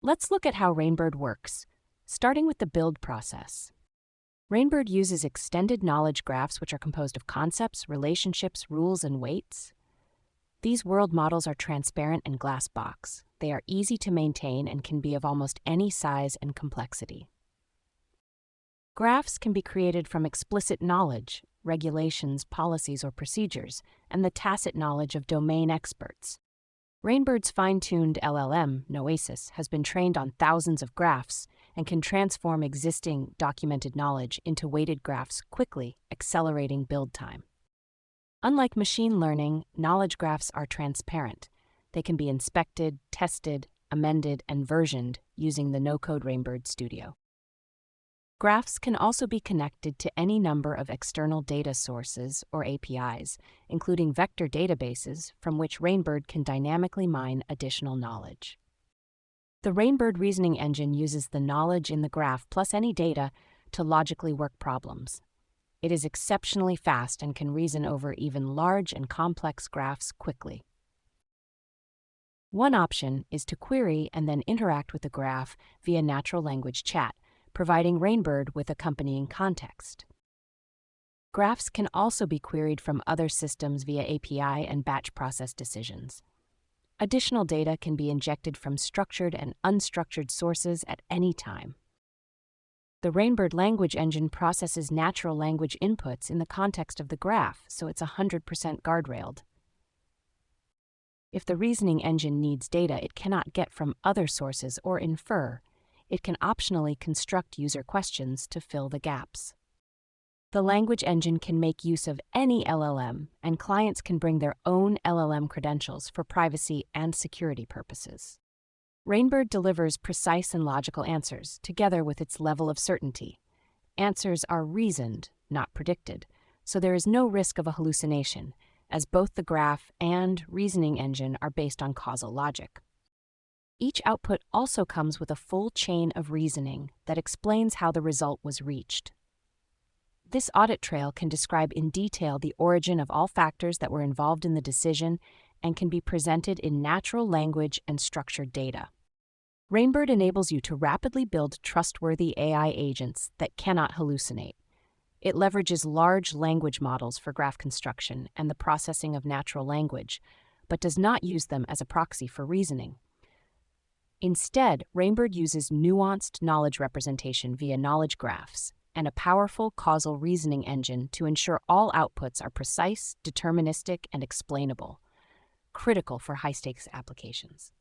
Let's look at how Rainbird works, starting with the build process. Rainbird uses extended knowledge graphs which are composed of concepts, relationships, rules, and weights. These world models are transparent and glass box. They are easy to maintain and can be of almost any size and complexity. Graphs can be created from explicit knowledge, regulations, policies, or procedures, and the tacit knowledge of domain experts. Rainbird's fine-tuned LLM, Noasis, has been trained on thousands of graphs and can transform existing documented knowledge into weighted graphs quickly, accelerating build time. Unlike machine learning, knowledge graphs are transparent. They can be inspected, tested, amended, and versioned using the no-code Rainbird Studio. Graphs can also be connected to any number of external data sources or APIs, including vector databases from which Rainbird can dynamically mine additional knowledge. The Rainbird reasoning engine uses the knowledge in the graph plus any data to logically work problems. It is exceptionally fast and can reason over even large and complex graphs quickly. One option is to query and then interact with the graph via natural language chat, providing Rainbird with accompanying context. Graphs can also be queried from other systems via API and batch process decisions. Additional data can be injected from structured and unstructured sources at any time. The Rainbird language engine processes natural language inputs in the context of the graph, so it's 100% guardrailed. If the reasoning engine needs data it cannot get from other sources or infer, it can optionally construct user questions to fill the gaps. The language engine can make use of any LLM, and clients can bring their own LLM credentials for privacy and security purposes. Rainbird delivers precise and logical answers, together with its level of certainty. Answers are reasoned, not predicted, so there is no risk of a hallucination, as both the graph and reasoning engine are based on causal logic. Each output also comes with a full chain of reasoning that explains how the result was reached. This audit trail can describe in detail the origin of all factors that were involved in the decision and can be presented in natural language and structured data. Rainbird enables you to rapidly build trustworthy AI agents that cannot hallucinate. It leverages large language models for graph construction and the processing of natural language, but does not use them as a proxy for reasoning. Instead, Rainbird uses nuanced knowledge representation via knowledge graphs and a powerful causal reasoning engine to ensure all outputs are precise, deterministic, and explainable, critical for high-stakes applications.